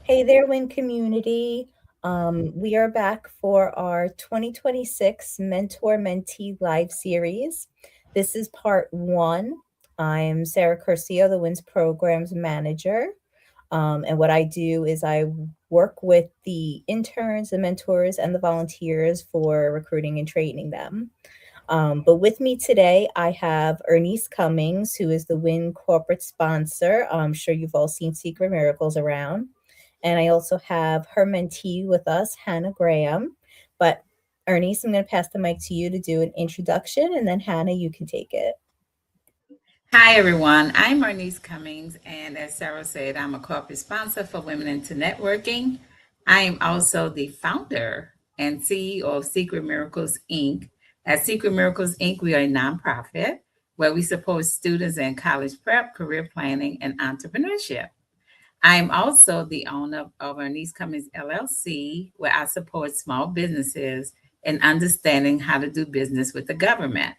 Hey there, WIN community. We are back for our 2026 Mentor Mentee Live Series. This is part one. I'm Sarah Curcio, the WIN's Programs Manager. And what I do is I work with the interns, the mentors, and the volunteers for recruiting and training them. But with me today, I have Ernise Cummings, who is the WIN corporate sponsor. I'm sure you've all seen Secret Miracles around. And I also have her mentee with us, Hannah Graham. But Ernise, I'm going to pass the mic to you to do an introduction, and then Hannah, you can take it. Hi, everyone. I'm Ernise Cummings, and as Sarah said, I'm a corporate sponsor for Women into Networking. I am also the founder and CEO of Secret Miracles Inc. At Secret Miracles Inc., we are a nonprofit where we support students in college prep, career planning, and entrepreneurship. I am also the owner of Ernise Cummings LLC, where I support small businesses in understanding how to do business with the government.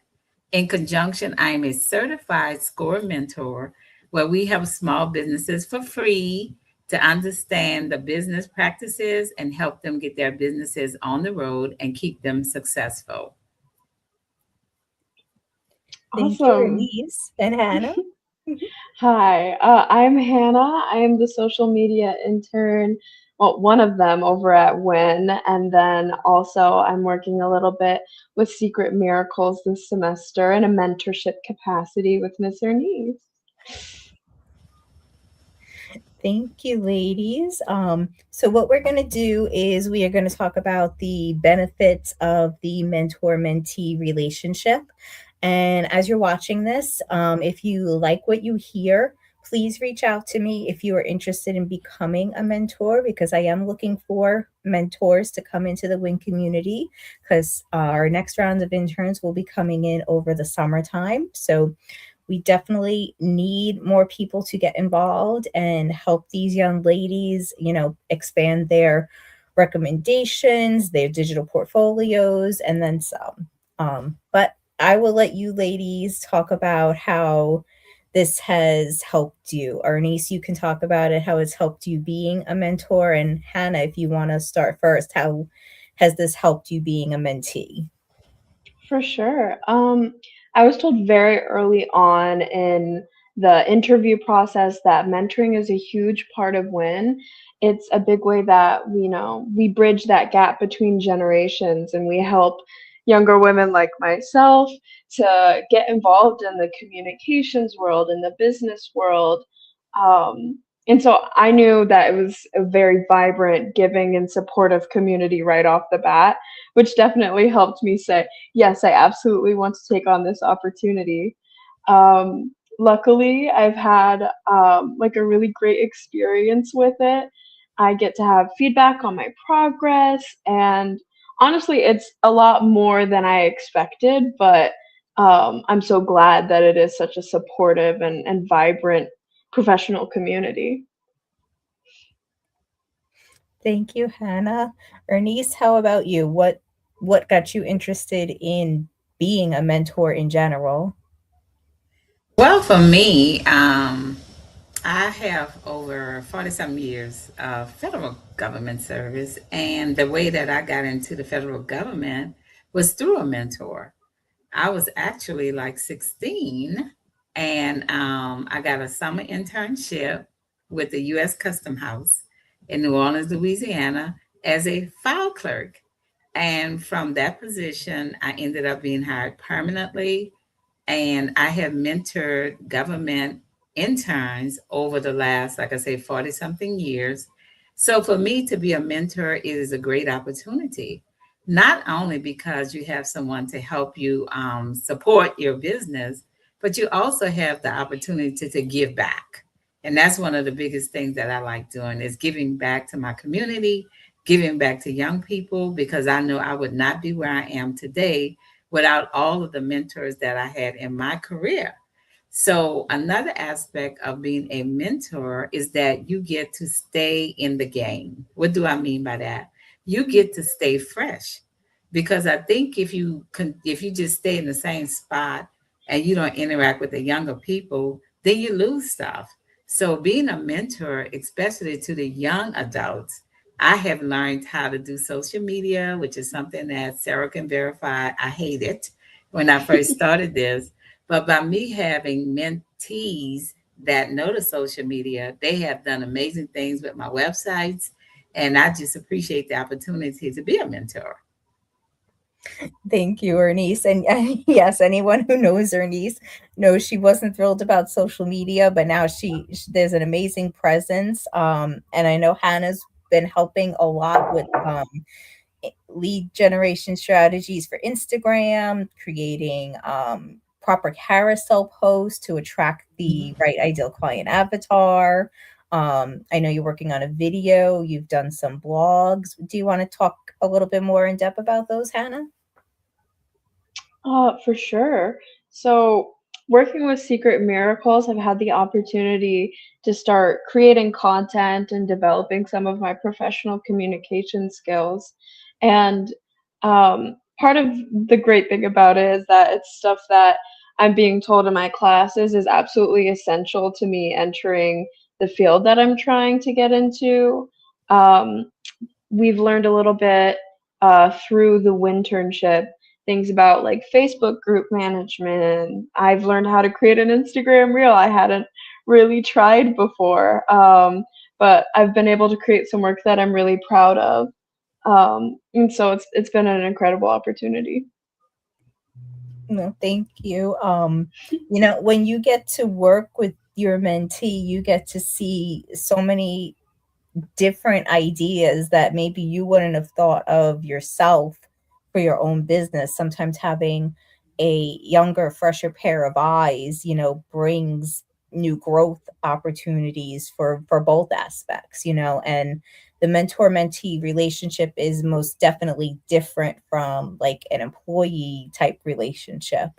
In conjunction, I am a certified SCORE mentor where we help small businesses for free to understand the business practices and help them get their businesses on the road and keep them successful. Thank you, Awesome. Ernise. And Hannah? Hi, I'm Hannah. I am the social media intern, well, one of them over at W.I.N. And then also I'm working a little bit with Secret Miracles this semester in a mentorship capacity with Miss Ernise. Thank you, ladies. So what we're going to do is we are going to talk about the benefits of the mentor-mentee relationship. And as you're watching this, if you like what you hear, please reach out to me if you are interested in becoming a mentor, because I am looking for mentors to come into the WIN community, because our next round of interns will be coming in over the summertime. So we definitely need more people to get involved and help these young ladies, expand their recommendations, their digital portfolios, and then some. But I will let you ladies talk about how this has helped you. Ernise, you can talk about it, how it's helped you being a mentor. And Hannah, if you want to start first, how has this helped you being a mentee? For sure. I was told very early on in the interview process that mentoring is a huge part of WIN. It's a big way that we bridge that gap between generations and we help younger women like myself to get involved in the communications world, in the business world. And so I knew that it was a very vibrant, giving, and supportive community right off the bat, which definitely helped me say, yes, I absolutely want to take on this opportunity. Luckily, I've had like a really great experience with it. I get to have feedback on my progress, and honestly, it's a lot more than I expected, but I'm so glad that it is such a supportive and vibrant professional community. Thank you, Hannah. Ernise, how about you? What got you interested in being a mentor in general? Well, for me, I have over 40 some years of federal government service, and the way that I got into the federal government was through a mentor. I was actually like 16, and I got a summer internship with the U.S. Custom House in New Orleans, Louisiana, as a file clerk. And from that position, I ended up being hired permanently, and I have mentored government interns over the last, like I say, 40 something years. So for me to be a mentor, it is a great opportunity, not only because you have someone to help you support your business, but you also have the opportunity to give back. And that's one of the biggest things that I like doing is giving back to my community, giving back to young people, because I know I would not be where I am today without all of the mentors that I had in my career. So, another aspect of being a mentor is that you get to stay in the game. What do I mean by that? You get to stay fresh, because I think if you just stay in the same spot and you don't interact with the younger people, then you lose stuff. So, being a mentor, especially to the young adults, I have learned how to do social media, which is something that Sarah can verify. I hate it when I first started this. But by me having mentees that know the social media, they have done amazing things with my websites. And I just appreciate the opportunity to be a mentor. Thank you, Ernise. And yes, anyone who knows Ernise knows she wasn't thrilled about social media, but now there's an amazing presence. And I know Hannah's been helping a lot with lead generation strategies for Instagram, creating proper carousel posts to attract the right ideal client avatar. I know you're working on a video, you've done some blogs. Do you want to talk a little bit more in depth about those, Hannah? For sure. So, working with Secret Miracles, I've had the opportunity to start creating content and developing some of my professional communication skills. And part of the great thing about it is that it's stuff that I'm being told in my classes is absolutely essential to me entering the field that I'm trying to get into. Um, we've learned a little bit through the winternship things about like Facebook group management. I've learned how to create an Instagram reel I hadn't really tried before, but I've been able to create some work that I'm really proud of. And so it's been an incredible opportunity. No, thank you. When you get to work with your mentee, you get to see so many different ideas that maybe you wouldn't have thought of yourself for your own business. Sometimes having a younger, fresher pair of eyes, brings new growth opportunities for both aspects, and the mentor mentee relationship is most definitely different from like an employee type relationship.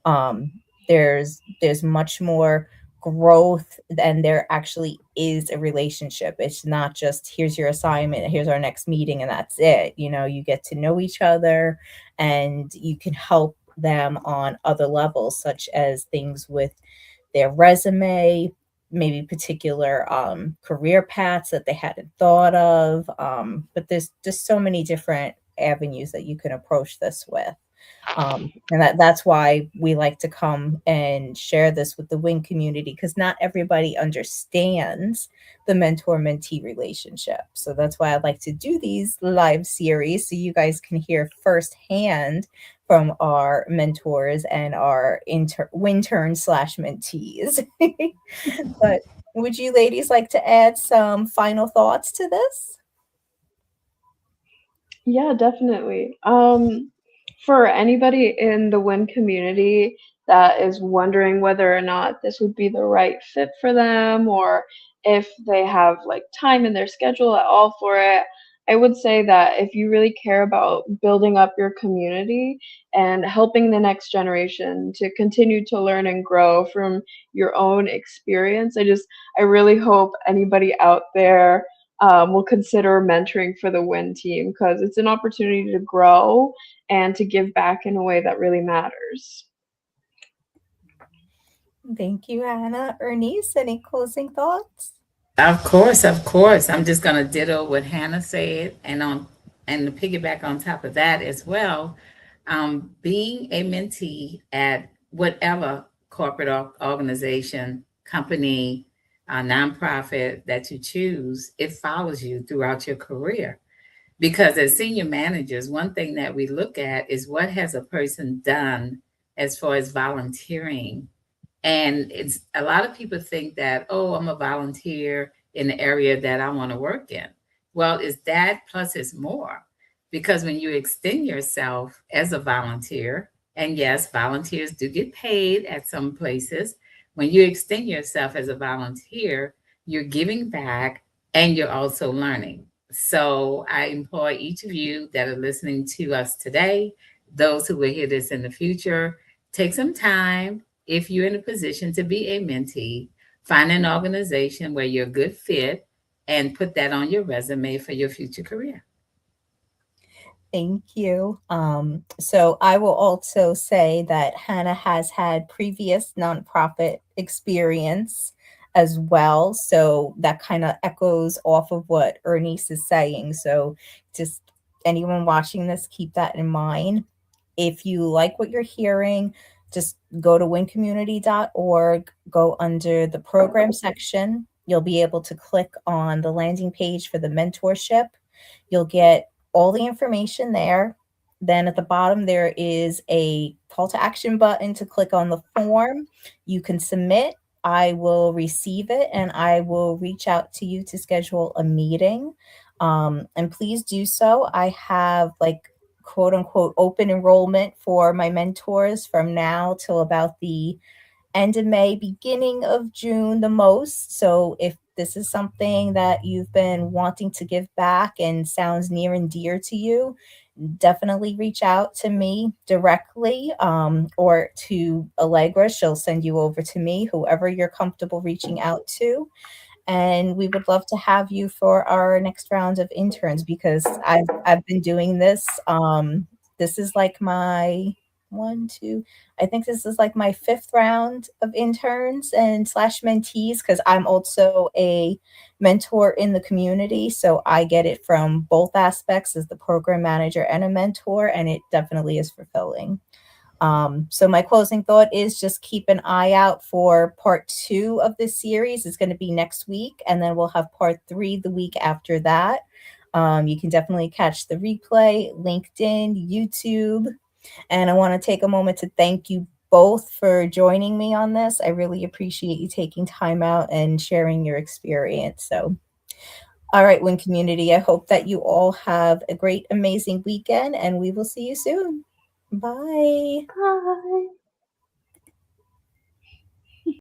um there's much more growth, and there actually is a relationship. It's not just here's your assignment, here's our next meeting, and that's it. You get to know each other, and you can help them on other levels, such as things with their resume, maybe particular career paths that they hadn't thought of. But there's just so many different avenues that you can approach this with. And that's why we like to come and share this with the W.I.N community, because not everybody understands the mentor mentee relationship. So that's why I'd like to do these live series so you guys can hear firsthand from our mentors and our WINTern slash mentees. But would you ladies like to add some final thoughts to this? Yeah, definitely. For anybody in the WIN community that is wondering whether or not this would be the right fit for them or if they have like time in their schedule at all for it, I would say that if you really care about building up your community and helping the next generation to continue to learn and grow from your own experience, I really hope anybody out there will consider mentoring for the WIN team because it's an opportunity to grow and to give back in a way that really matters. Thank you, Anna. Ernise, any closing thoughts? Of course, of course. I'm just going to ditto what Hannah said, and to piggyback on top of that as well. Being a mentee at whatever corporate organization, company, nonprofit that you choose, it follows you throughout your career. Because as senior managers, one thing that we look at is what has a person done as far as volunteering. And it's a lot of people think that, oh, I'm a volunteer in the area that I want to work in. Well, it's that plus it's more. Because when you extend yourself as a volunteer, and yes, volunteers do get paid at some places, when you extend yourself as a volunteer, you're giving back and you're also learning. So I implore each of you that are listening to us today, those who will hear this in the future, take some time if you're in a position to be a mentee, find an organization where you're a good fit and put that on your resume for your future career. Thank you. So I will also say that Hannah has had previous nonprofit experience as well. So that kind of echoes off of what Ernise is saying. So just anyone watching this, keep that in mind. If you like what you're hearing, just go to wincommunity.org, go under the program section. You'll be able to click on the landing page for the mentorship. You'll get all the information there. Then at the bottom, there is a call to action button to click on the form. You can submit. I will receive it and I will reach out to you to schedule a meeting. And please do so. I have like quote unquote open enrollment for my mentors from now till about the end of May, beginning of June, the most. So if this is something that you've been wanting to give back and sounds near and dear to you, definitely reach out to me directly, or to Allegra. She'll send you over to me, whoever you're comfortable reaching out to. And we would love to have you for our next round of interns because I've been doing this. This is like my one, two, I think this is like my fifth round of interns and slash mentees because I'm also a mentor in the community. So I get it from both aspects as the program manager and a mentor, and it definitely is fulfilling. So my closing thought is just keep an eye out for part 2 of this series. It's going to be next week, and then we'll have part 3 the week after that. You can definitely catch the replay, LinkedIn, YouTube. And I want to take a moment to thank you both for joining me on this. I really appreciate you taking time out and sharing your experience. So, all right, WIN community, I hope that you all have a great, amazing weekend, and we will see you soon. Bye. Bye.